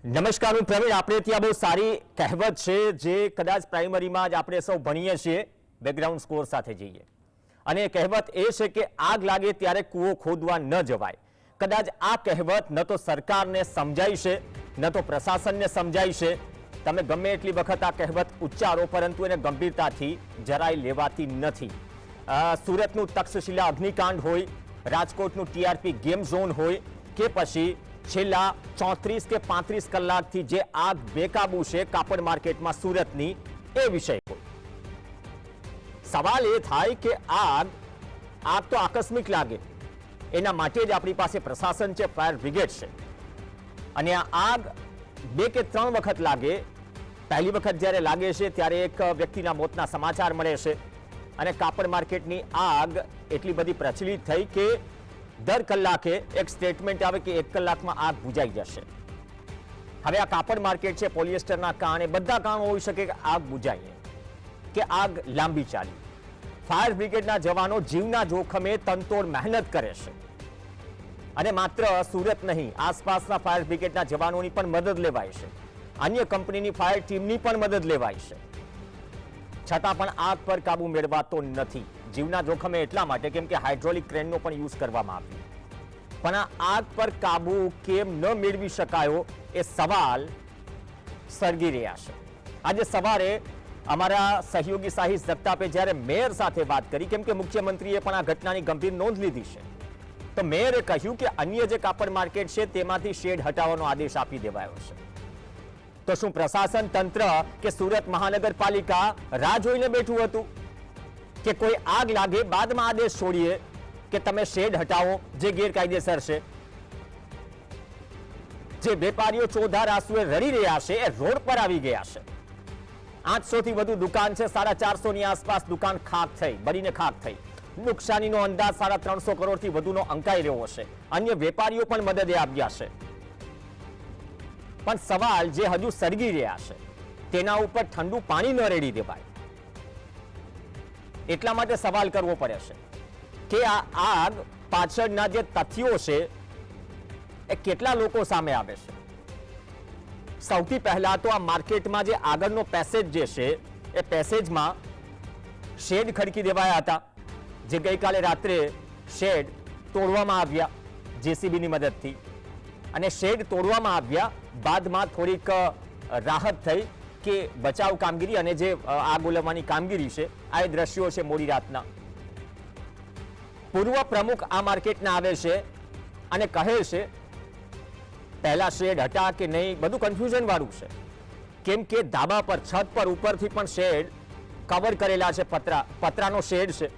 નમસ્કાર, હું પ્રવીણ. આપણે ત્યાં બહુ સારી કહેવત છે જે કદાચ પ્રાઇમરીમાં જ આપણે સૌ ભણીએ છીએ, બેકગ્રાઉન્ડ સ્કોર સાથે જઈએ. અને કહેવત એ છે કે આગ લાગે ત્યારે કૂવો ખોદવા ન જવાય. કદાચ આ કહેવત ન તો સરકારને સમજાય છે, ન તો પ્રશાસનને સમજાય છે. તમે ગમે એટલી વખત આ કહેવત ઉચ્ચારો, પરંતુ એને ગંભીરતાથી જરાય લેવાતી નથી. સુરતનું તક્ષશિલા અગ્નિકાંડ હોય, રાજકોટનું ટીઆરપી ગેમ ઝોન હોય, કે પછી છેલ્લા 34 કે 35 કલાકથી જે આગ બેકાબુ છે કાપડ માર્કેટમાં સુરતની, એ વિષય હોય. સવાલ એ થાય કે આગ તો આકસ્મિક લાગે, એના માટે જ આપણી પાસે પ્રશાસન છે, ફાયર બ્રિગેડ છે. અને આ આગ 2 કે 3 વખત લાગે. પહેલી વખત જ્યારે લાગે છે ત્યારે એક વ્યક્તિના મોતના સમાચાર મળે છે. અને કાપડ માર્કેટની આગ એટલી બધી પ્રચલિત થઈ કે દર કલાકે એક સ્ટેટમેન્ટ આવે કે 1 કલાકમાં આગ બુઝાઈ જશે. હવે આ કાપડ માર્કેટ છે, પોલિએસ્ટરના કારણે બધા કામ હોઈ શકે કે આગ બુઝાય કે આગ લાંબી ચાલી. ફાયર બ્રિગેડના જવાનો જીવના જોખમે તનતોડ મહેનત કરે છે. અને માત્ર સુરત નહીં, આસપાસના ફાયર બ્રિગેડના જવાનોની પણ મદદ લેવાય છે. અન્ય કંપનીની ફાયર ટીમની પણ મદદ લેવાય છે. છતાં પણ આગ પર કાબુ મેળવાતો નથી. જીવના જોખમે એટલા માટે કેમ કે હાઇડ્રોલિક ક્રેનનો પણ યુઝ કરવામાં આવ્યો. પણ આ આગ પર કાબુ કેમ ન મેળવી શકાયો, એ સવાલ સર્ગી રહ્યા છે. આજે સવારે અમારા સહયોગી સાહિસ જગતાપે જ્યારે મેયર સાથે વાત કરી, કેમ કે મુખ્યમંત્રીએ પણ આ ઘટનાની ગંભીર નોંધ લીધી છે, તો મેયરે કહ્યું કે અન્ય જે કાપડ માર્કેટ છે તેમાંથી શેડ હટાવવાનો આદેશ આપી દેવાયો છે. તો શું પ્રશાસન તંત્ર કે સુરત મહાનગરપાલિકા રાહ જોઈને બેઠું હતું કે કોઈ આગ લાગે બાદમાં આદેશ છોડીએ કે તમે શેડ હટાવો જે ગેરકાયદેસર છે? જે વેપારીઓ ચોધાર આંસુએ રડી રહ્યા છે એ રોડ પર આવી ગયા છે. 800 થી વધુ દુકાન છે, 450 ની આસપાસ દુકાન ખાક થઈ, બળીને ખાક થઈ. નુકસાનીનો અંદાજ 350 કરોડથી વધુનો અંકાઈ રહ્યો છે. અન્ય વેપારીઓ પણ મદદે આવ્યા છે. પણ સવાલ જે હજુ સળગી રહ્યા છે તેના ઉપર ઠંડુ પાણી ન રેડી દેવાય. એટલા માટે સવાલ કરવો પડે છે કે આ આગ પાછળના જે તથ્યો છે એ કેટલા લોકો સામે આવે છે. સૌથી પહેલા તો આ માર્કેટમાં જે આગળનો પેસેજ જે છે એ પેસેજમાં શેડ ખડકી દેવાયા હતા, જે ગઈકાલે રાત્રે શેડ તોડવામાં આવ્યા જેસીબીની મદદથી. અને શેડ તોડવામાં આવ્યા બાદમાં થોડીક રાહત થઈ કે બચાવ કામગીરી અને જે આગ ઓલવવાની કામગીરી છે, આ દ્રશ્યો છે મોડી રાતના. પૂર્વ પ્રમુખ આ માર્કેટના આવે છે અને કહે છે પહેલા શેડ હટા કે નહીં, બધું કન્ફ્યુઝન વાળું છે. કેમ કે ધાબા પર, છત પર, ઉપરથી પણ શેડ કવર કરેલા છે, પતરાનો શેડ છે.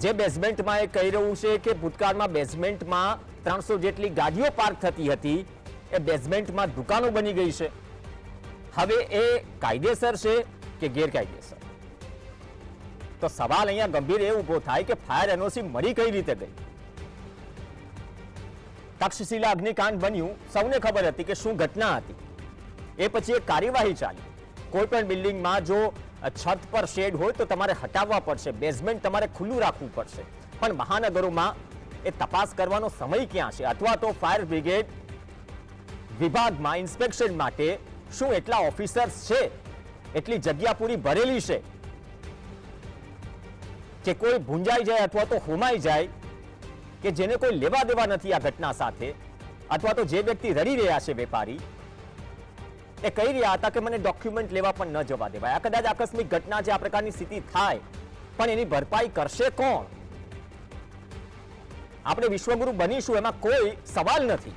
જે બેઝમેન્ટમાં એ કહી રહ્યું છે કે ભૂતકાળમાં બેઝમેન્ટમાં 300 જેટલી ગાડીઓ પાર્ક થતી હતી, એ બેઝમેન્ટમાં દુકાનો બની ગઈ છે. હવે એ કાયદેસર છે કે ગેરકાયદેસર? તો સવાલ અહીંયા ગંભીર એ ઉભો થાય કે ફાયર એનઓસી મળી કઈ રીતે ગઈ? તક્ષશિલા અગ્નિકાંડ બન્યું, સૌને ખબર હતી કે શું ઘટના હતી. એ પછી એક કાર્યવાહી ચાલી. કોઈ પણ બિલ્ડિંગમાં જો છત પર શેડ હોય તો તમારે હટાવવા પડશે, બેઝમેન્ટ તમારે ખુલ્લું રાખવું પડશે. પણ મહાનગરોમાં એ તપાસ કરવાનો સમય ક્યાં છે? અથવા તો ફાયર બ્રિગેડ વિભાગમાં ઇન્સ્પેક્શન માટે શું એટલા ઓફિસર્સ છે, એટલી જગ્યા પૂરી ભરેલી છે કે કોઈ ભૂંજાઈ જાય અથવા તો હોમાઈ જાય કે જેને કોઈ લેવા દેવા નથી આ ઘટના સાથે? અથવા તો જે વ્યક્તિ રડી રહ્યા છે, વેપારી, એ કહી રહ્યા હતા કે મને ડોક્યુમેન્ટ લેવા પણ ન જવા દેવાય. આ કદાચ આકસ્મિક ઘટના છે, આ પ્રકારની સ્થિતિ થાય, પણ એની ભરપાઈ કરશે કોણ? આપણે વિશ્વગુરુ બનીશું એમાં કોઈ સવાલ નથી.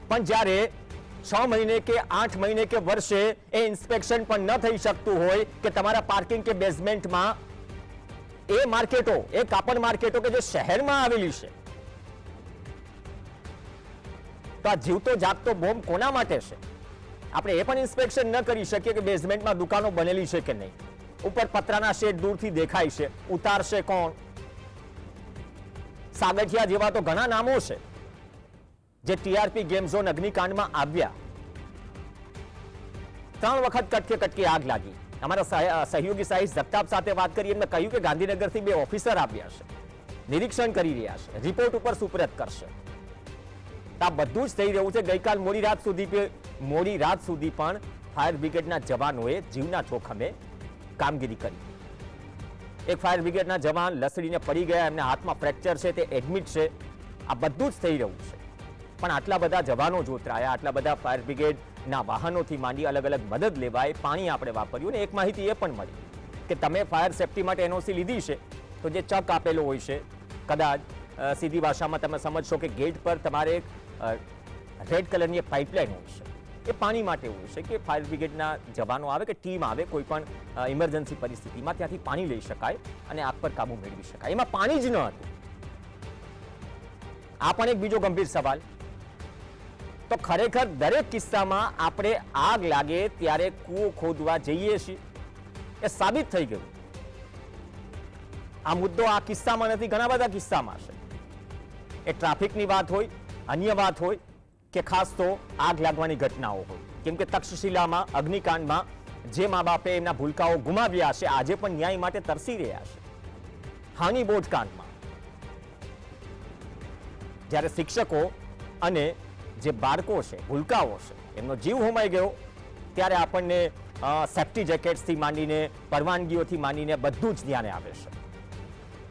પણ જ્યારે 6 મહિને કે 8 મહિને કે વર્ષે એ ઇન્સ્પેક્શન પણ ન થઈ શકતું હોય કે તમારા પાર્કિંગ કે બેઝમેન્ટમાં એ માર્કેટો, એ કાપડ માર્કેટો કે જે શહેરમાં આવેલી છે, તો આ જીવતો જાગતો બોમ્બ કોના માટે છે? આપણે એ પણ ઇન્સ્પેક્શન ન કરી શકીએ કે બેઝમેન્ટમાં દુકાનો બનેલી છે કે નહીં? ઉપર પતરાના શેડ દૂરથી દેખાય છે, ઉતારશે કોણ? સાગઠિયા જેવા તો ઘણા નામો છે જે ટીઆરપી ગેમ ઝોન અગ્નિકાંડમાં આવ્યા. 3 વખત કટકે કટકે આગ લાગી. અમારા સહયોગી સાહિસ જગતાપ સાથે વાત કરી, એમને કહ્યું કે ગાંધીનગરથી 2 ઓફિસર આવ્યા છે, નિરીક્ષણ કરી રહ્યા છે, રિપોર્ટ ઉપર સુપરત કરશે. આ બધું જ થઈ રહ્યું છે. ગઈકાલ મોડી રાત સુધી પણ ફાયર બ્રિગેડના જવાનોએ જીવના જોખમે કામગીરી કરી. એક ફાયર બ્રિગેડના જવાન લસડીને પડી ગયા, એમના હાથમાં ફ્રેક્ચર છે, તે એડમિટ છે. આ બધું જ થઈ રહ્યું છે. પણ આટલા બધા જવાનો જોતરાયા, આટલા બધા ફાયર બ્રિગેડના વાહનોથી માંડી અલગ અલગ મદદ લેવાય, પાણી આપણે વાપર્યું. ને એક માહિતી એ પણ મળી કે તમે ફાયર સેફટી માટે એનઓસી લીધી છે તો જે ચક આપેલો હોય છે, કદાચ સીધી ભાષામાં તમે સમજશો કે ગેટ પર તમારે એક રેડ કલરની એક પાઇપલાઇન હોય છે, એ પાણી માટે હોય છે કે ફાયર બ્રિગેડના જવાનો આવે કે ટીમ આવે કોઈ પણ ઇમરજન્સી પરિસ્થિતિમાં ત્યાંથી પાણી લઈ શકાય અને આગ પર કાબુ મેળવી શકાય. એમાં પાણી જ ન હતું. આ પણ એક બીજો ગંભીર સવાલ. તો ખરેખર દરેક કિસ્સામાં આપણે આગ લાગે ત્યારે કૂવો ખોદવા જઈએ છીએ, એ સાબિત થઈ ગયું. આ મુદ્દો આ કિસ્સામાં નથી, ઘણા બધા કિસ્સામાં છે. એ ટ્રાફિકની વાત હોય, અન્ય વાત હોય કે ખાસ તો આગ લાગવાની ઘટનાઓ હોય. કેમ કે તક્ષશિલામાં અગ્નિકાંડમાં જે મા બાપે એમના ભૂલકાઓ ગુમાવ્યા છે, આજે પણ ન્યાય માટે તરસી રહ્યા છે. હાની બોટ કાંડમાં જ્યારે શિક્ષકો અને જે બાળકો છે, ભૂલકાઓ છે, એમનો જીવ હોમાઈ ગયો, ત્યારે આપણને સેફ્ટી જેકેટ્સથી માંડીને પરવાનગીઓથી માંડીને બધું જ ધ્યાને આવે છે.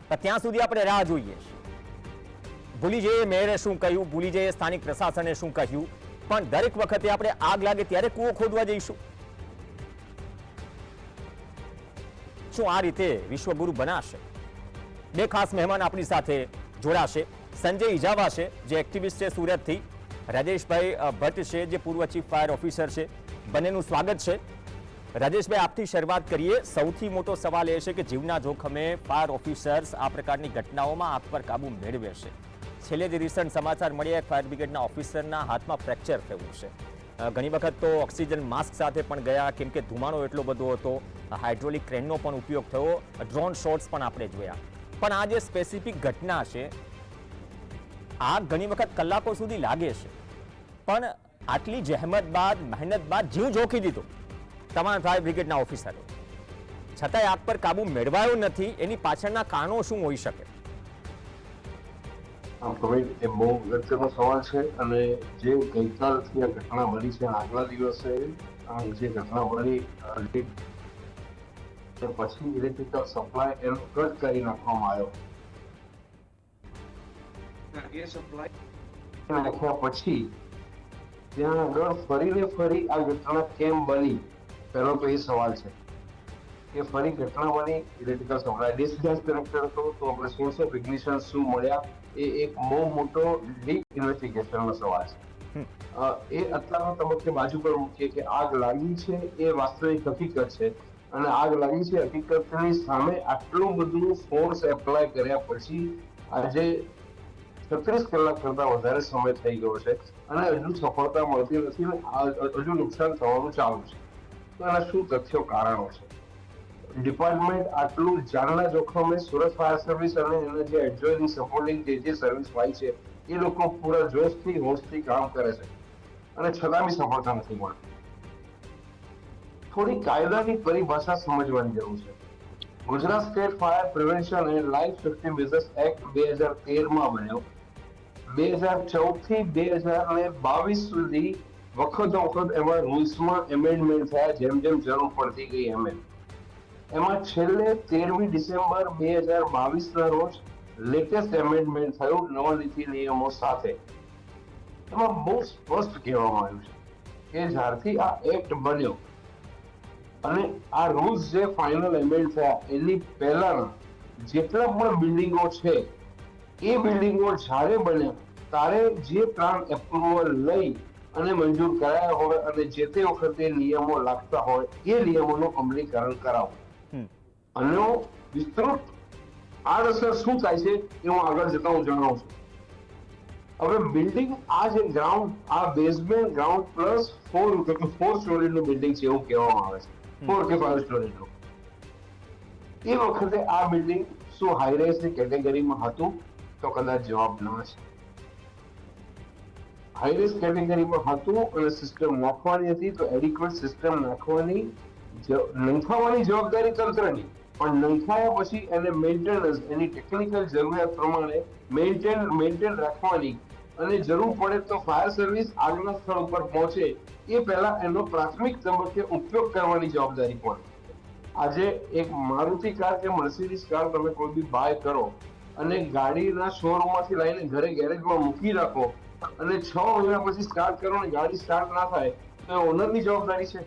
પણ ત્યાં સુધી આપણે રાહ જોઈએ છીએ. ભૂલી જઈએ મેયરે શું કહ્યું, ભૂલી જઈએ સ્થાનિક પ્રશાસને શું કહ્યું, પણ દરેક વખતે આપણે આગ લાગે ત્યારે કૂવો ખોદવા જઈશું. શું આ રીતે વિશ્વગુરુ બનાશે? બે ખાસ મહેમાન આપણી સાથે જોડાશે. સંજય ઇજાવા છે, જે એક્ટિવિસ્ટ છે સુરતથી, રાજેશભાઈ ભટ્ટ છે, જે પૂર્વ ચીફ ફાયર ઓફિસર છે. બંનેનું સ્વાગત છે. રાજેશભાઈ, આપથી શરૂઆત કરીએ. સૌથી મોટો સવાલ એ છે કે જીવના જોખમે ફાયર ઓફિસર્સ આ પ્રકારની ઘટનાઓમાં આગ પર કાબુ મેળવે છે. છેલ્લે જે રિસન્ટ સમાચાર મળ્યા, ફાયર બ્રિગેડના ઓફિસરના હાથમાં ફ્રેક્ચર થયું છે. ઘણી વખત તો ઓક્સિજન માસ્ક સાથે પણ ગયા, કેમ કે ધુમાડો એટલો બધો હતો. હાઇડ્રોલિક ક્રેનનો પણ ઉપયોગ થયો, ડ્રોન શોટ્સ પણ આપણે જોયા. પણ આ જે સ્પેસિફિક ઘટના છે, આગ ઘણી વખત કલાકો સુધી લાગે છે, પણ આટલી જહેમત બાદ, મહેનત બાદ જીવ જોખી દીધો તમામ ફાયર બ્રિગેડના ઓફિસરો, છતાંય આગ પર કાબુ મેળવાયો નથી. એની પાછળના કારણો શું હોઈ શકે? એ બહુ અગત્યનો સવાલ છે. અને જે ગઈકાલથી આ ઘટના બની છે, આગલા દિવસે જે ઘટના બની પછી ઇલેક્ટ્રિકલ સપ્લાય એનો કટ કરી નાખવામાં આવ્યો. એ સપ્લાય નાખ્યા પછી ત્યાં આગળ ફરી આ ઘટના કેમ બની, પહેલો તો એ સવાલ છે કે ફરી ઘટના બની. ઇલેક્ટ્રિકલ સપ્લાય ડિસ્ચાર્જ ડિરેક્ટર હતો, તો આપણે સોર્સ ઓફ ઇગ્નિશન શું મળ્યા, એ એક બહુ મોટો ડીપ ઇન્વેસ્ટિગેશનનો સવાલ છે. એ અત્યારના તબક્કે બાજુ પર મૂકીએ કે આગ લાગી છે એ વાસ્તવિક હકીકત છે, અને આગ લાગી છે હકીકતની સામે આટલું બધું ફોર્સ એપ્લાય કર્યા પછી આજે 36 કલાક કરતા વધારે સમય થઈ ગયો છે અને હજુ સફળતા મળતી નથી, હજુ નુકસાન થવાનું ચાલુ છે. તો એના શું તથ્યો, કારણો છે? ડિપાર્ટમેન્ટ આટલું જાનના જોખમે સુરત ફાયર સર્વિસ અને એના જે એડજોઇનિંગ સપોર્ટિંગ જે સર્વિસ હોય છે, એ લોકો પૂરા જોશથી હોશથી કામ કરે છે અને છતાં બી સફળતા નથી મળતી. થોડી કાયદાની પરિભાષા સમજવાની જરૂર છે. Gujarat state fire prevention and life safety measures act 2013 બન્યો. 2014 થી 2022 સુધી વખત એમાં રૂલ્સમાં એમેન્ડમેન્ટ થયા, જેમ જરૂર પડતી ગઈ એમાં છેલ્લે 13મી ડિસેમ્બર 2022 રોજ લેટેસ્ટ એમેન્ડમેન્ટ થયું નવા નીતિ નિયમો સાથે. એમાં બહુ સ્પષ્ટ કહેવામાં આવ્યું છે કે જ્યારથી આ એક્ટ બન્યો અને આ રૂલ્સ જે ફાઇનલ એમેન્ડ થયા, એની પહેલાના જેટલા પણ બિલ્ડિંગો છે, એ બિલ્ડિંગો જ્યારે બન્યા ત્યારે જે પ્લાન એપ્રુવલ લઈ અને મંજૂર કરાયા હોય અને જે તે વખતે નિયમો લાગતા હોય, એ નિયમોનું અમલીકરણ કરાવો. આનો વિસ્તૃત આડઅસર શું થાય છે એ હું આગળ જતા હું જણાવું છું. હવે બિલ્ડિંગ, આ જે ગ્રાઉન્ડ, આ બેઝમેન્ટ ગ્રાઉન્ડ પ્લસ 4 સ્ટોરીનું બિલ્ડિંગ છે એવું કહેવામાં આવે છે, 4 કે 5 સ્ટોરીનું. એ વખતે આ બિલ્ડિંગ શું હાઈરાઇઝની કેટેગરીમાં હતું? તો કદાચ જવાબ ના છે. હાઈરાઇઝ કેટેગરીમાં હતું અને સિસ્ટમ નાખવાની હતી, તો એડિક્વેટ સિસ્ટમ નાખવાની જવાબદારી તંત્રની, પણ નંખાયા પછી એને મેન્ટેનન્સ, એની ટેકનિકલ જરૂરિયાત પ્રમાણે મેન્ટેન રાખવાની અને જરૂર પડે તો ફાયર સર્વિસ આગના સ્થળ ઉપર પહોંચે એ પહેલા એનો પ્રાથમિક તબક્કે ઉપયોગ કરવાની જવાબદારી પડે. આજે એક મારુતિ કાર કે મર્સિડીઝ કાર તમે કોઈ બી બાય કરો અને ગાડીના શોરૂમમાંથી લઈને ઘરે ગેરેજમાં મૂકી રાખો અને 6 મહિના પછી સ્ટાર્ટ કરો ને ગાડી સ્ટાર્ટ ના થાય તો એ ઓનરની જવાબદારી છે.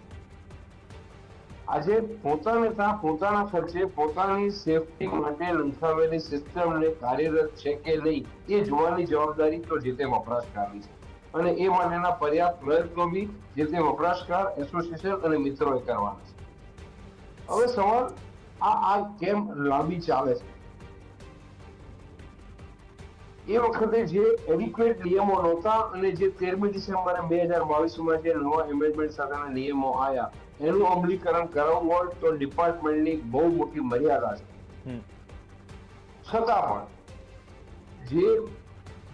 આજે પોતાના ખર્ચે પોતાની સેફટી માટે નંખાવેલી સિસ્ટમને કાર્યરત છે કે નહીં એ જોવાની જવાબદારી તો જે તે વપરાશકારની છે અને એ માટેના પર્યાપ્ત પ્રયત્નો બી જે તે વપરાશકાર એસોસિએશન અને મિત્રોએ કરવાના છે. હવે સવાલ આ કેમ લાંબી ચાલે છે? એ વખતે જે એડિક્વેટ નિયમો નહોતા અને જે 13મી ડિસેમ્બરે 2022માં જે નવા એમેન્ડમેન્ટ સાથેના નિયમો આવ્યા એનું અમલીકરણ કરાવવું હોય તો ડિપાર્ટમેન્ટની બહુ મોટી મર્યાદા છે. છતાં પણ જે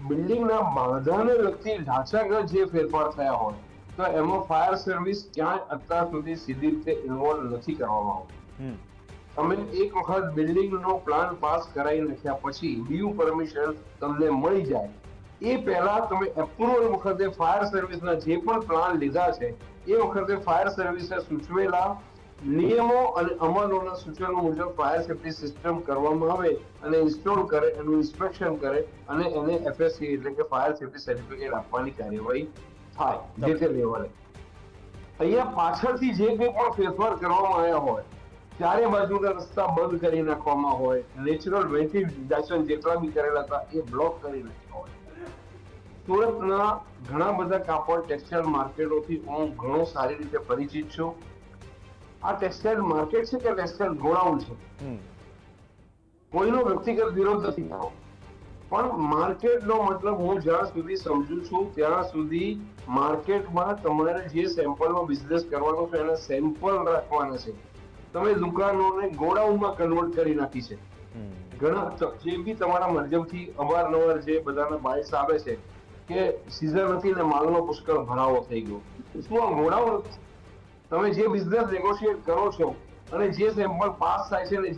બિલ્ડિંગના બાંધાને લગતી ઢાંચાગત જે ફેરફાર થયા હોય તો એમાં ફાયર સર્વિસ ક્યાંય અત્યાર સુધી સીધી રીતે ઇન્વોલ્વ નથી કરવામાં આવતી. તમે એક વખત બિલ્ડિંગનો પ્લાન પાસ કરાવી નાખ્યા પછી બીયુ પરમિશન તમને મળી જાય એ પહેલા તમે એપ્રુવલ વખતે ફાયર સર્વિસના જે પણ પ્લાન લીધા છે એ વખતે ફાયર સર્વિસે સૂચવેલા નિયમો અને અમલોના સૂચનો મુજબ ફાયર સેફ્ટી સિસ્ટમ કરવામાં આવે અને ઇન્સ્ટોલ કરે, એનું ઇન્સ્પેક્શન કરે અને એને FSC એટલે કે ફાયર સેફ્ટી સર્ટિફિકેટ આપવાની કાર્યવાહી થાય જે તે લેવલે. અહીંયા પાછળથી જે કંઈ પણ ફેરફાર કરવામાં આવ્યા હોય, ચારે બાજુના રસ્તા બંધ કરી નાખવામાં હોય, નેચરલ વેન્ટિલેશન જેટલા બી કરેલા હતા એ બ્લોક કરી નાખ્યા હોય. સુરતના ઘણા બધા કાપડ ટેક્સટાઇલ માર્કેટોથી હું ઘણો સારી રીતે પરિચિત છું. આ ટેક્સટાઇલ માર્કેટ છે કે ટેક્સટાઇલ ગોડાઉન છે, કોઈનો વ્યક્તિગત વિરોધ નથી થતો, પણ માર્કેટનો મતલબ હું જ્યાં સુધી સમજુ છું ત્યાં સુધી માર્કેટમાં તમારે જે સેમ્પલનો બિઝનેસ કરવાનો છે એના સેમ્પલ રાખવાના છે. તમે દુકાનોને ગોડાઉનમાં કન્વર્ટ કરી નાખી છે. ઘણા જે બી તમારા માધ્યમથી અવારનવાર જે બધાના બાઇટ્સ આવે છે કે સીઝન નથી ને માલનો પુષ્કળ ભરાવો થઈ ગયો. શું આ ગોડાઉન? તમે જે બિઝનેસ નેગોશિએટ કરો છો અને જે સેમ્પલ પાસ થાય છે ને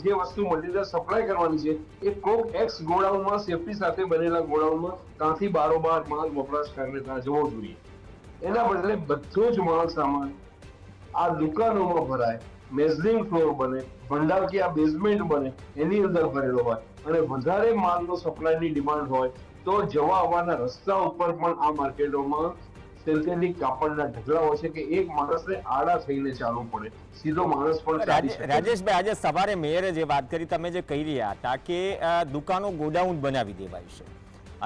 જે વસ્તુ મટીરિયલ સપ્લાય કરવાની છે એ કોક એક્સ ગોડાઉનમાં સેફટી સાથે બનેલા ગોડાઉનમાં ત્યાંથી બારોબાર માલ વપરાશકારને ત્યાં જવો જોઈએ. એના બદલે બધો જ માલ સામાન આ દુકાનોમાં ભરાય, મેઝલિંગ ફ્લોર બને, ભંડારકીયા બેઝમેન્ટ બને, એની અંદર ભરેલો હોય અને વધારે માલનો સપ્લાયની ડિમાન્ડ હોય તો જવા આવવાના રસ્તા ઉપર પણ આ માર્કેટોમાં સિન્થેટિક કાપડના ઢગલા હોય છે કે એક માણસને આડા થઈને ચાલવું પડે, સીધો માણસ પણ ચાલી શકે. રાજેશભાઈ, આજે સવારે મેયરે જે વાત કરી, તમે જે કહી રહ્યા હતા કે દુકાનો ગોડાઉન બનાવી દેવાય છે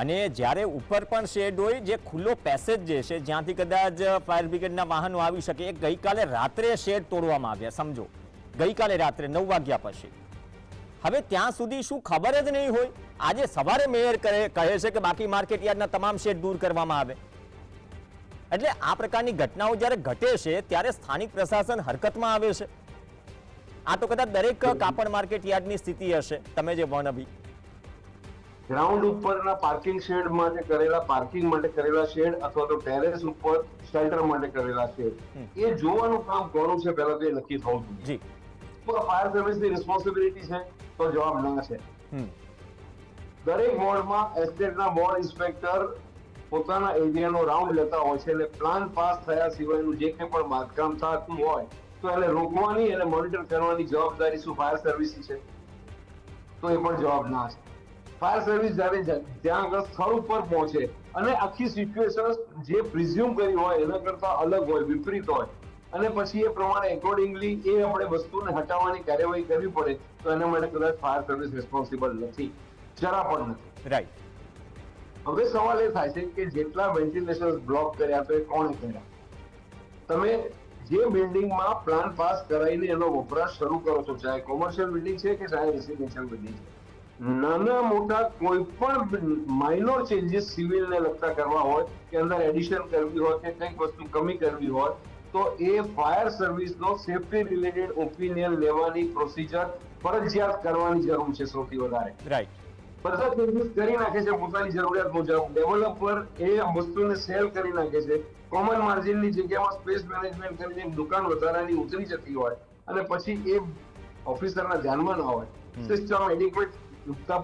અને જ્યારે ઉપર પણ શેડ હોય, જે ખુલ્લો પેસેજ જે છે જ્યાંથી કદાચ ફાયર બ્રિગેડના વાહનો આવી શકે, એ ગઈકાલે રાત્રે શેડ તોડવામાં આવ્યા. સમજો, ગઈકાલે રાત્રે 9 વાગ્યા પછી. હવે ત્યાં સુધી શું ખબર જ નહીં હોય? આજે સવારે મેયર કહે છે કે બાકી માર્કેટ યાર્ડના તમામ શેડ દૂર કરવામાં આવે. એટલે આ પ્રકારની ઘટનાઓ જ્યારે ઘટે છે ત્યારે સ્થાનિક પ્રશાસન હરકતમાં આવે છે. આ તો કદાચ દરેક કાપડ માર્કેટ યાર્ડની સ્થિતિ હશે. તમે જે વર્ણવી, ગ્રાઉન્ડ ઉપરના પાર્કિંગ શેડ માટે કરેલા, પાર્કિંગ માટે કરેલા શેડ અથવા તો ટેરેસ ઉપર શેલ્ટર માટે કરેલા શેડ, એ જોવાનું કામ કોનું છે પહેલા તો એ નક્કી થવું જોઈએ. તો ફાયર સર્વિસની રિસ્પોન્સિબિલિટી છે તો જવાબ ના છે. દરેક વોર્ડમાં એસ્ટેટના વોર્ડ ઇન્સ્પેક્ટર પોતાના એરિયાનો રાઉન્ડ લેતા હોય છે એટલે પ્લાન પાસ થયા સિવાયનું જે કંઈ પણ બાંધકામ થતું હોય તો એને રોકવાની અને મોનિટર કરવાની જવાબદારી શું ફાયર સર્વિસની છે? તો એ પણ જવાબ ના છે. ફાયર સર્વિસ જ્યારે ત્યાં આગળ સ્થળ ઉપર પહોંચે અને આખી સિચ્યુએશન જે પ્રિઝ્યુમ કરી હોય એના કરતા અલગ હોય, વિપરીત હોય અને પછી એ પ્રમાણે એકોર્ડિંગલી એ આપણે વસ્તુને હટાવવાની કાર્યવાહી કરવી પડે તો એના માટે કદાચ ફાયર સર્વિસ રિસ્પોન્સિબલ નથી, જરા પણ નથી. રાઈટ. હવે સવાલ એ થાય છે કે જેટલા વેન્ટિલેશન બ્લોક કર્યા તો એ કોણે કર્યા? તમે જે બિલ્ડિંગમાં પ્લાન પાસ કરાવીને એનો વપરાશ શરૂ કરો છો, ચાહે કોમર્શિયલ બિલ્ડિંગ છે કે ચાહે રેસિડેન્શિયલ બિલ્ડિંગ છે, નાના મોટા કોઈ પણ માઇનોર ચેન્જીસ સિવિલને લગતા કરવા હોય કે અંદર એડિશન કરવી હોય કે કંઈક વસ્તુ કમી કરવી હોય તો એ ફાયર સર્વિસનો સેફટી રિલેટેડ ઓપિનિયન લેવાની પ્રોસિજર ફરજિયાત કરવાની જરૂર છે સૌથી વધારે. રાઈટ. બધા ચેન્જીસ કરી નાખે છે પોતાની જરૂરિયાત મુજબ. ડેવલપર એ વસ્તુને સેલ કરી નાખે છે, કોમન માર્જિનની જગ્યામાં સ્પેસ મેનેજમેન્ટ કરીને દુકાન વધારાની ઉતરી જતી હોય અને પછી એ ઓફિસરના ધ્યાનમાં ના હોય, સિસ્ટમ એડિક્વેટ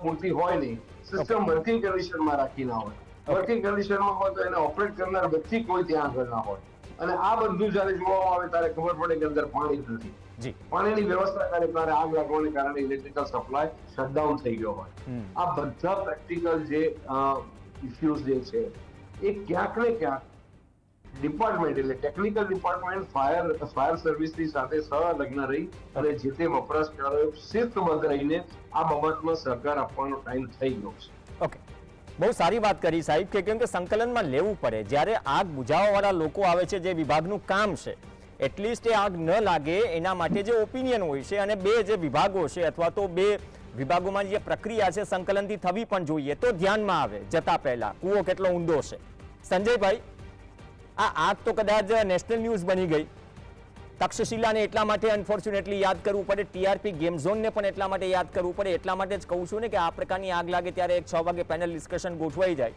પૂરતી હોય નહીં, સિસ્ટમ વર્કિંગ કન્ડિશનમાં રાખી ના હોય વર્કિંગ કન્ડિશનમાં હોય તો એને ઓપરેટ કરનાર વ્યક્તિ કોઈ ત્યાં આગળ ના હોય, અને આ બધું જ્યારે જોવામાં આવે ત્યારે ખબર પડે કે અંદર પાણી જ નથી. જી પાણીની વ્યવસ્થા કરે ત્યારે આગ લાગવાને કારણે ઇલેક્ટ્રિકલ સપ્લાય શટડાઉન થઈ ગયો હોય. આ બધા પ્રેક્ટિકલ જે ઇશ્યુઝ જે છે એ ક્યાંક ને ક્યાંક ડિપાર્ટમેન્ટ એટલે ટેકનિકલ ડિપાર્ટમેન્ટ ફાયર સર્વિસની સાથે સંલગ્ન રહી અને જે તે વપરાશકારોએ શિસ્તબદ્ધ રહીને આ બાબતમાં સહકાર આપવાનો ટાઈમ થઈ ગયો છે. ઓકે, બહુ સારી વાત કરી સાહેબ કે કેમ કે સંકલનમાં લેવું પડે. જ્યારે આગ બુઝાવવાવાળા લોકો આવે છે, જે વિભાગનું કામ છે એટલીસ્ટ એ આગ ન લાગે એના માટે જે ઓપિનિયન હોય છે અને બે જે વિભાગો છે અથવા તો બે વિભાગોમાં જે પ્રક્રિયા છે સંકલનથી થવી પણ જોઈએ તો ધ્યાનમાં આવે જતા પહેલા કૂવો કેટલો ઊંડો છે. સંજયભાઈ, આ આગ તો કદાચ નેશનલ ન્યૂઝ બની ગઈ. તક્ષશિલાને એટલા માટે અનફોર્ચ્યુનેટલી યાદ કરવું પડે, ટીઆરપી ગેમ ઝોનને પણ એટલા માટે યાદ કરવું પડે. એટલા માટે જ કહું છું ને કે આ પ્રકારની આગ લાગે ત્યારે 6 વાગે પેનલ ડિસ્કશન ગોઠવાઈ જાય.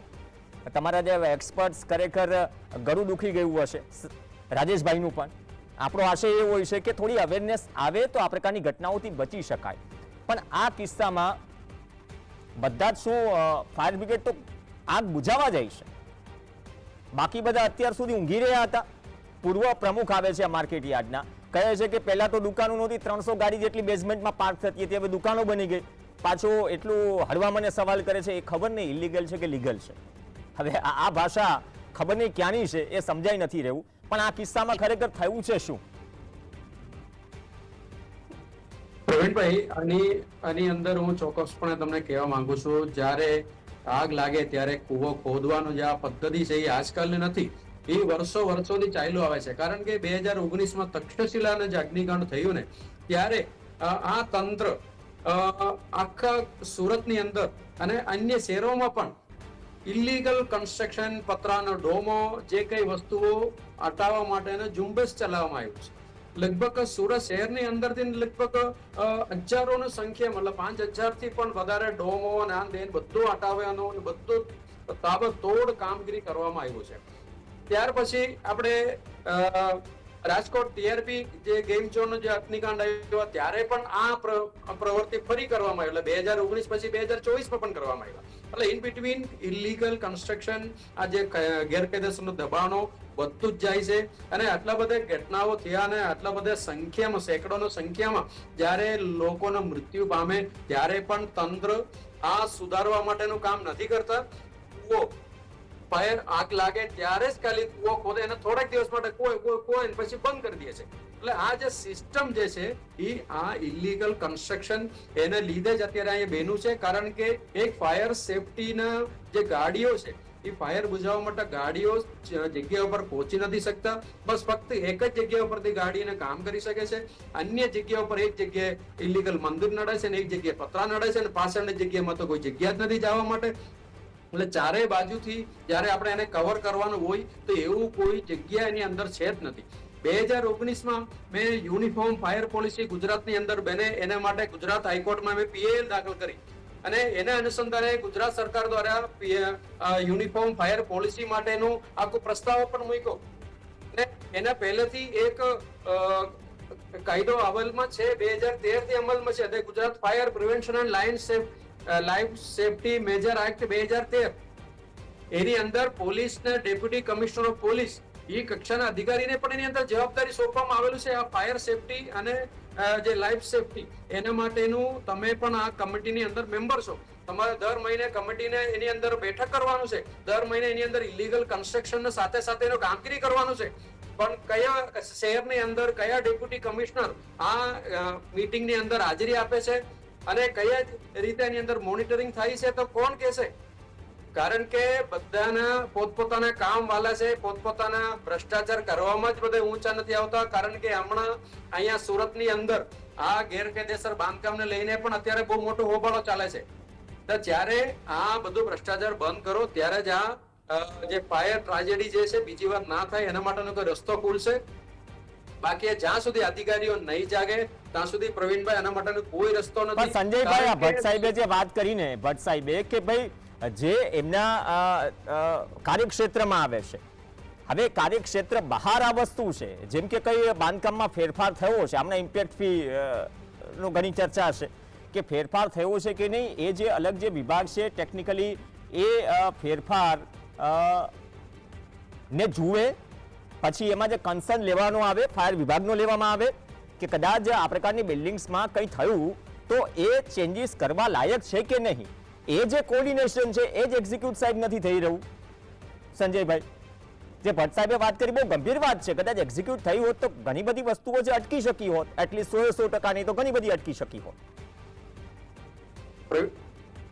તમારા જે એક્સપર્ટ્સ ખરેખર ગળું દુખી ગયું હશે, રાજેશભાઈનું પણ. આપણો આશય એ હોય છે કે થોડી અવેરનેસ આવે તો આ પ્રકારની ઘટનાઓથી બચી શકાય. પણ આ કિસ્સામાં બધા જ શું ફાયર બ્રિગેડ તો આગ બુઝાવવા જાય છે, બાકી બધા અત્યાર સુધી ઊંઘી રહ્યા હતા. પૂર્વ પ્રમુખ આવે છે માર્કેટ યાર્ડના, કહે છે કે પહેલા તો દુકાનો નહોતી, 300 ગાડી જેટલી બેઝમેન્ટમાં પાર્ક થતી હતી, હવે દુકાનો બની ગઈ. પાછો એટલું હળવા મને સવાલ કરે છે, એ ખબર નહીં ઇલીગલ છે કે લીગલ છે. હવે આ ભાષા ખબર નહીં ક્યાંની છે એ સમજાઈ નથી રહ્યું. પણ આ કિસ્સામાં ખરેખર થયું છે શું? પ્રવીણભાઈ, આની અંદર હું ચોક્કસપણે તમને કહેવા માંગુ છું, જ્યારે આગ લાગે ત્યારે કૂવો ખોદવાનું જે આ પદ્ધતિ છે એ આજકાલની નથી, એ વર્ષોથી ચાલ્યું આવે છે. કારણ કે 2019માં તક્ષશિલાનું જે અગ્નિકાંડ થયું ને ત્યારે આ તંત્ર આખા સુરતની અંદર અને અન્ય શહેરોમાં પણ ઇલીગલ કન્સ્ટ્રક્શન, પતરાનો ડોમો, જે કઈ વસ્તુઓ હટાવવા માટેનો ઝુંબેશ ચલાવવામાં આવ્યું છે. લગભગ સુરત શહેરની અંદરથી લગભગ હજારોની સંખ્યા, મતલબ 5000 થી પણ વધારે ડોમો અને આ દેન બધું હટાવવાનું બધું તાબડતોડ કામગીરી કરવામાં આવ્યું છે. ત્યાર પછી આપણે રાજકોટ ટીઆરપી જે ગેમ ઝોનનો જે અગ્નિકાંડ આવ્યો ત્યારે પણ આ પ્રવૃત્તિ ફરી કરવામાં આવી, એટલે 2019 પછી 2024માં પણ કરવામાં આવ્યા. એટલે ઇન બિટવીન ઇલીગલ કન્સ્ટ્રક્શન, આ જે ગેરકાયદેસરનું દબાણો બધું જ જાય છે. અને આટલા બધા ઘટનાઓ થયા અને આટલા બધા સંખ્યામાં, સેંકડોની સંખ્યામાં જ્યારે લોકોના મૃત્યુ પામે ત્યારે પણ તંત્ર આ સુધારવા માટેનું કામ નથી કરતા. ફાયર આગ લાગે ત્યારે જ ખાલી કૂવો ખોદે અને થોડાક દિવસ માટે કોઈ પછી બંધ કરી દે છે. એટલે આ જે સિસ્ટમ જે છે એ આ ઇલીગલ કન્સ્ટ્રક્શન એને લીધે જ અત્યારે અહીંયા બેનું છે. કારણ કે એક ફાયર સેફટીના જે ગાડીઓ છે એ ફાયર બુઝાવવા માટે ગાડીઓ જગ્યા ઉપર પહોંચી નથી શકતા. બસ ફક્ત એક જ જગ્યા ઉપરથી ગાડીને કામ કરી શકે છે. અન્ય જગ્યા ઉપર એક જગ્યાએ ઇલીગલ મંદિર નડે છે અને એક જગ્યાએ પતરા નડે છે અને પાછળની જગ્યામાં તો કોઈ જગ્યા જ નથી જવા માટે. એટલે ચારે બાજુથી જ્યારે આપણે એને કવર કરવાનું હોય તો એવું કોઈ જગ્યા એની અંદર છે જ નથી. 2019માં મેં યુનિફોર્મ ફાયર પોલિસી ગુજરાતની અંદર બને એના માટે ગુજરાત હાઈકોર્ટમાં મેં પીએલ દાખલ કરી અને એના અનુસંધાને ગુજરાત સરકાર દ્વારા યુનિફોર્મ ફાયર પોલિસી માટેનું આખો પ્રસ્તાવ પણ મૂક્યો. અને એના પહેલેથી એક કાયદો અમલમાં છે, 2013 થી અમલમાં છે, Gujarat fire prevention and life safety major act 2013. એની અંદર પોલીસને ડેપ્યુટી કમિશનર ઓફ પોલીસ એ કક્ષાના અધિકારીને પણ એની અંદર જવાબદારી સોંપવામાં આવેલું છે. આ ફાયર સેફટી અને જે લાઈફ સેફટી એના માટેનું તમે પણ આ કમિટીની અંદર મેમ્બર છો. તમારે દર મહિને કમિટીને એની અંદર બેઠક કરવાનું છે, દર મહિને એની અંદર ઇલીગલ કન્સ્ટ્રક્શન સાથે સાથે એનો કામગીરી કરવાનું છે. પણ કયા શહેરની અંદર કયા ડેપ્યુટી કમિશનર આ મીટિંગની અંદર હાજરી આપે છે અને કયા રીતે એની અંદર મોનિટરિંગ થાય છે તો કોણ કહેશે? કારણ કે બધાના પોતપોતાના કામ વાલા છે, પોતપોતાના ભ્રષ્ટાચાર કરવામાં જ બધા ઊંચા નથી આવતા. કારણ કે હમણાં અહીંયા સુરતની અંદર આ ગેરકાયદેસર બાંધકામને લઈને પણ અત્યારે બહુ મોટો હોબાળો ચાલે છે. તો જ્યારે આ બધું ભ્રષ્ટાચાર બંધ કરો ત્યારે જ આ જે ફાયર ટ્રેજેડી જે છે બીજી વાર ના થાય એના માટેનો કોઈ રસ્તો ખુલશે. બાકી જ્યાં સુધી અધિકારીઓ નહીં જાગે ત્યાં સુધી પ્રવીણભાઈ આના માટેનો કોઈ રસ્તો નથી. સંજયભાઈ, આ ભટ્ટ સાહેબે જે વાત કરીને, ભટ્ટ સાહેબે કે ભાઈ જે એમના કાર્યક્ષેત્રમાં આવે છે, હવે કાર્યક્ષેત્ર બહાર આ વસ્તુ છે, જેમ કે કઈ બાંધકામમાં ફેરફાર થયો છે, હમણાં ઇમ્પેક્ટ ફી નો ઘણી ચર્ચા છે કે ફેરફાર થયો છે કે નહીં, એ જે અલગ જે વિભાગ છે ટેકનિકલી એ ફેરફાર ને જુએ, પછી એમાં જે કન્સર્ન લેવાનો આવે ફાયર વિભાગનો લેવામાં આવે કે કદાચ આ પ્રકારની બિલ્ડિંગ્સમાં કંઈ થયું તો એ ચેન્જીસ કરવા લાયક છે કે નહીં. એ જે કોર્ડિનેશન છે એ જ એક્ઝિક્યુટ સાહેબ નથી થઈ રહ્યું. સંજયભાઈ, જે ભટ્ટ સાહેબે વાત કરી બહુ ગંભીર વાત છે. કદાચ એક્ઝિક્યુટ થઈ હોત તો ઘણી બધી વસ્તુઓ જે અટકી શકી હોત, એટલીસ્ટ 100% નહીં તો ઘણી બધી અટકી શકી હોત.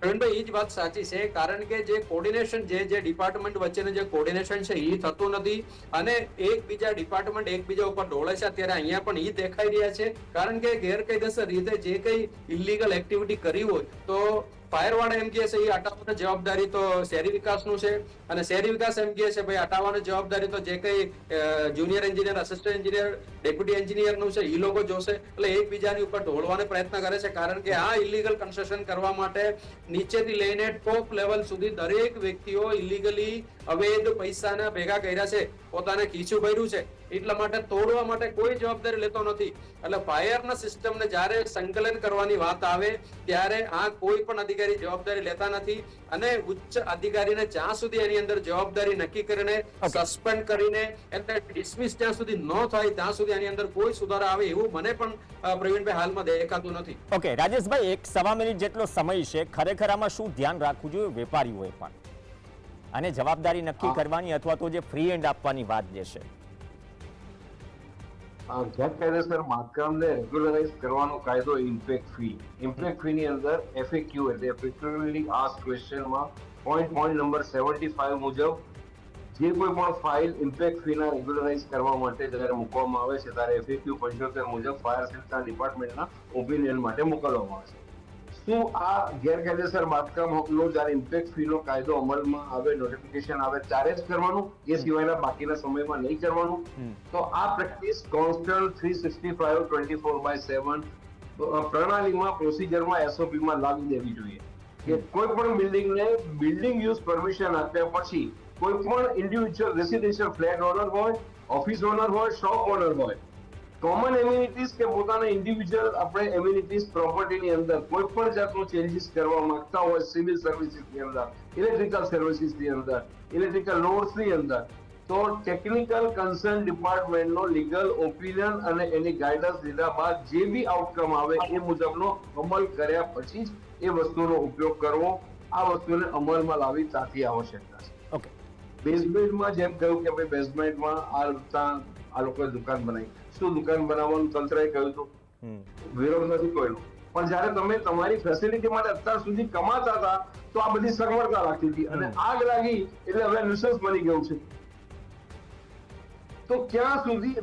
પ્રવીણભાઈ, એ જ વાત સાચી છે, કારણ કે જે કોર્ડિનેશન જે ડિપાર્ટમેન્ટ વચ્ચેનું જે કોર્ડિનેશન છે એ થતું નથી અને એકબીજા ડિપાર્ટમેન્ટ એકબીજા ઉપર ડોળે છે. અત્યારે અહીંયા પણ એ દેખાઈ રહ્યા છે, કારણ કે ગેરકાયદેસર રીતે જે કઈ ઇલીગલ એક્ટિવિટી કરી હોય તો ફાયરવાળા એમ કહે છે એ હટાવવાની જવાબદારી તો શહેરી વિકાસનું છે અને શહેરી વિકાસ એમ કહે છે ભાઈ હટાવવાની જવાબદારી તો જે કઈ junior engineer, assistant engineer, deputy એન્જિનિયરનું છે એ લોકો જોશે. એટલે એકબીજાની ઉપર ઢોળવાનો પ્રયત્ન કરે છે, કારણ કે આ ઇલીગલ કન્સ્ટ્રક્શન કરવા માટે નીચેથી લઈને ટોપ લેવલ સુધી દરેક વ્યક્તિઓ ઇલીગલી અવૈધ પૈસાના ભેગા કર્યા છે, પોતાને ખીચું ભર્યું છે, એટલા માટે તોડવા માટે કોઈ જવાબદારી લેતો નથી. એટલે ફાયરના સિસ્ટમને જ્યારે સંકલન કરવાની વાત આવે ત્યારે આ કોઈ પણ અધિકારી જવાબદારી લેતા નથી અને ઉચ્ચ અધિકારીને જ્યાં સુધી એની અંદર જવાબદારી નક્કી કરીને સસ્પેન્ડ કરીને એને ડિસમિસ જ્યાં સુધી ન થાય ત્યાં સુધી એની અંદર કોઈ સુધારા આવે એવું મને પણ પ્રવીણભાઈ હાલમાં દેખાતું નથી. ઓકે રાજેશભાઈ, 1.25 મિનિટ જેટલો સમય છે. ખરેખર આમાં શું ધ્યાન રાખવું જોઈએ વેપારીઓએ પણ, અને જવાબદારી નક્કી કરવાની અથવા તો જે ફ્રી એન્ડ આપવાની વાત જે છે? ગેરકાયદેસર બાંધકામને રેગ્યુલરાઇઝ કરવાનો કાયદો ઇમ્પેક્ટ ફી ની અંદર FAQ એટલે ફ્રીક્વન્ટલી આસ્ક્ડ ક્વેશ્ચનમાં પોઈન્ટ નંબર 75 મુજબ જે કોઈ પણ ફાઇલ ઇમ્પેક્ટ ફીના રેગ્યુલરાઇઝ કરવા માટે જ્યારે મૂકવામાં આવે છે ત્યારે FAQ 75 મુજબ ફાયર સેફ્ટી ડિપાર્ટમેન્ટના ઓપિનિયન માટે મોકલવામાં આવે છે. શું આ ગેરકાયદેસર બાંધકામનો જ્યારે ઇમ્પેક્ટ ફીનો કાયદો અમલમાં આવે, નોટિફિકેશન આવે ત્યારે જ કરવાનું, એ સિવાયના બાકીના સમયમાં નહીં કરવાનું? તો આ પ્રેક્ટિસ કોન્સ્ટન્ટ 365/24/7 પ્રણાલીમાં, પ્રોસિજરમાં, SOP માં લાવી દેવી જોઈએ કે કોઈ પણ બિલ્ડિંગને બિલ્ડિંગ યુઝ પરમિશન આપ્યા પછી કોઈ પણ ઇન્ડિવિડ્યુઅલ રેસિડેન્શિયલ ફ્લેટ ઓનર હોય, ઓફિસ ઓનર હોય, શોપ ઓનર હોય, કોમન એમ્યુનિટીઝ કે પોતાના ઇન્ડિવિડ્યુઅલ આપણે એમ્યુનિટીઝ પ્રોપર્ટીની અંદર કોઈ પણ જાતનો ચેન્જીસ કરવા માંગતા હોય, સિવિલ સર્વિસીસની અંદર, ઇલેક્ટ્રિકલ સર્વિસીસની અંદર, ઇલેક્ટ્રિકલ લોડ્સની અંદર, તો ટેકનિકલ કન્સર્ન ડિપાર્ટમેન્ટનો લીગલ ઓપિનિયન અને એની ગાઈડન્સ લીધા બાદ જે બી આઉટકમ આવે એ મુજબનો અમલ કર્યા પછી જ એ વસ્તુનો ઉપયોગ કરવો. આ વસ્તુને અમલમાં લાવી તાતી આવશ્યકતા છે. ઓકે, બેઝમેન્ટમાં જેમ કહ્યું કે ભાઈ બેઝમેન્ટમાં આ લોકોએ દુકાન બનાવી, શું દુકાન બનાવવાનું તંત્રએ કહ્યું હતું? વિરોધ નથી કોઈનો, પણ જયારે તમે તમારી ફેસિલિટી માટે અત્યાર સુધી કમાતા હતા તો આ બધી સગવડતા રાખતી હતી અને આગ લાગી એટલે હવે ન્યુસન્સ બની ગયું છે. તો ક્યાં સુધી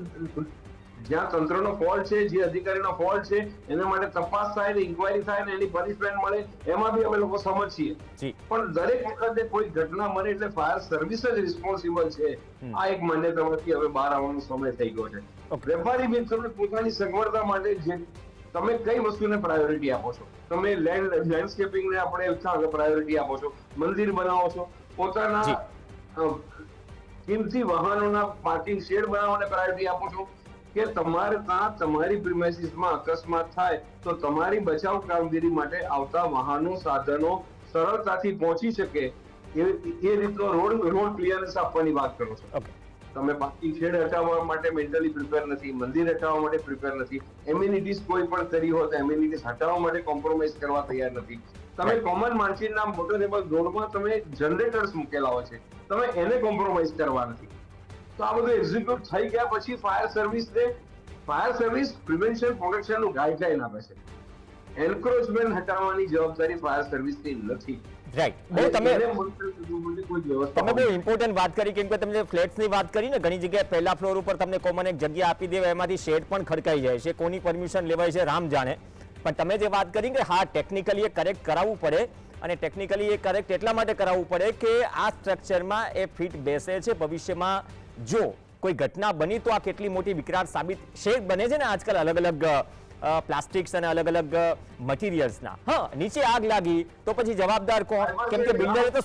જ્યાં તંત્રનો ફોલ્ટ છે, જે અધિકારીનો ફોલ્ટ છે, એના માટે તપાસ થાય ને ઇન્ક્વાયરી થાય ને એની પનિશમેન્ટ મળે, એમાં બી અમે લોકો સમજ છીએ. પણ દરેક વખતે કોઈ ઘટના બને એટલે ફાયર સર્વિસ જ રિસ્પોન્સિબલ છે, આ એક માન્યતામાંથી હવે બહાર આવવાનો સમય થઈ ગયો છે. વેપારી મિત્રોને પોતાની સગવડતા માટે જે તમે કઈ વસ્તુને પ્રાયોરિટી આપો છો? તમે લેન્ડસ્કેપિંગને આપણે પ્રાયોરિટી આપો છો, મંદિર બનાવો છો, પોતાના કિંમતી વાહનોના પાર્કિંગ શેડ બનાવવાને પ્રાયોરિટી આપો છો, કે તમારે ત્યાં તમારી પ્રિમાઇસીસમાં અકસ્માત થાય તો તમારી બચાવ કામગીરી માટે આવતા વાહનો, સાધનો સરળતાથી પહોંચી શકે એ રીતનો રોડ ક્લિયરન્સ આપવાની વાત કરો છો. તમે પાર્કિંગ શેડ હટાવવા માટે મેન્ટલી પ્રિપેર નથી, મંદિર હટાવવા માટે પ્રિપેર નથી, એમ્યુનિટીઝ કોઈ પણ કરી હોય તો એમ્યુનિટીઝ હટાવવા માટે કોમ્પ્રોમાઇઝ કરવા તૈયાર નથી. તમે કોમન માર્જિનના મોટરેબલ રોડમાં તમે જનરેટર્સ મૂકેલા હોય છે, તમે એને કોમ્પ્રોમાઇઝ કરવા નથી. તો આ બધું એક્ઝિક્યુટ થઈ ગયા પછી ફાયર સર્વિસ પ્રિવેન્શન પ્રોટેક્શનનું ગાઈડલાઈન આપે છે. એન્ક્રોચમેન્ટ હટાવવાની જવાબદારી ફાયર સર્વિસની નથી. રાઈટ, તમે બહુ ઇમ્પોર્ટન્ટ વાત કરી, કેમ કે તમે ફ્લેટ્સની વાત કરી ને, ઘણી જગ્યાએ પહેલા ફ્લોર ઉપર તમને કોમન એક જગ્યા આપી દેવાય, એમાંથી શેડ પણ ખડકાઈ જાય છે, કોની પરમિશન લેવાય છે રામ જાણે. પણ તમે જે વાત કરી કે હા ટેકનિકલી એ કરેક્ટ કરાવવું પડે, અને ટેકનિકલી એ કરેક્ટ એટલા માટે કરાવવું પડે કે આ સ્ટ્રક્ચરમાં એ ફિટ બેસે છે. ભવિષ્યમાં જો કોઈ ઘટના બની તો આ કેટલી મોટી વિકરાળ સાબિત શેડ બને છે ને આજકાલ અલગ અલગ પ્લાસ્ટિક્સ અને અલગ અલગ મટીરિયલ્સના. હા, નીચે આગ લાગી તો પછી જવાબદાર કોણ? કેમ કે બિલ્ડરે તો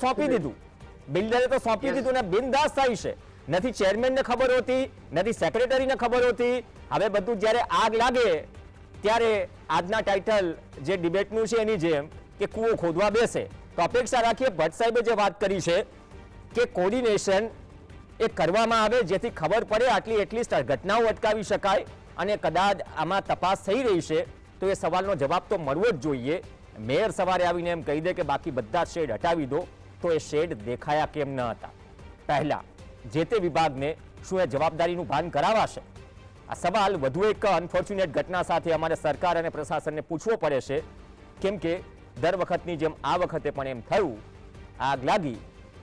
સોંપી દીધું ને બિનદાસ થાય છે. નથી ચેરમેનને ખબર હોતી, નથી સેક્રેટરીને ખબર હોતી. હવે બધું જ્યારે આગ લાગે ત્યારે આજના ટાઇટલ જે ડિબેટનું છે એની જેમ કે કૂવો ખોદવા બેસે, તો અપેક્ષા રાખીએ ભટ્ટ સાહેબે જે વાત કરી છે કે કોર્ડિનેશન એ કરવામાં આવે જેથી ખબર પડે આટલી એટલીસ્ટ ઘટનાઓ અટકાવી શકાય અને કદાચ આમાં તપાસ થઈ રહી છે તો એ સવાલનો જવાબ તો મળવો જ જોઈએ. મેયર સવારે આવીને એમ કહી દે કે બાકી બધા શેડ હટાવી દો તો એ શેડ દેખાયા કેમ ન હતા પહેલા જે તે વિભાગને શું એ જવાબદારીનું ભાન કરાવાશે? આ સવાલ વધુ એક અનફોર્ચ્યુનેટ ઘટના સાથે અમારે સરકાર અને પ્રશાસનને પૂછવો પડે છે કેમ કે દર વખતની જેમ આ વખતે પણ એમ થયું, આગ લાગી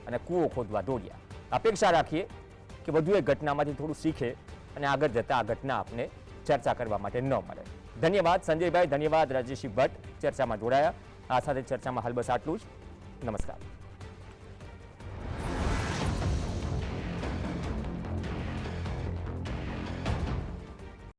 અને કૂવો ખોદવા દોડ્યા. અપેક્ષા રાખીએ કે વધુ એક ઘટનામાંથી થોડું શીખે અને આગળ જતા આ ઘટના આપને ચર્ચા કરવા માટે ન મળે. ધન્યવાદ સંજયભાઈ, ધન્યવાદ રાજેશી ભટ્ટ ચર્ચામાં જોડાયા. આ સાથે ચર્ચામાં હાલ બસ આટલું જ. નમસ્કાર.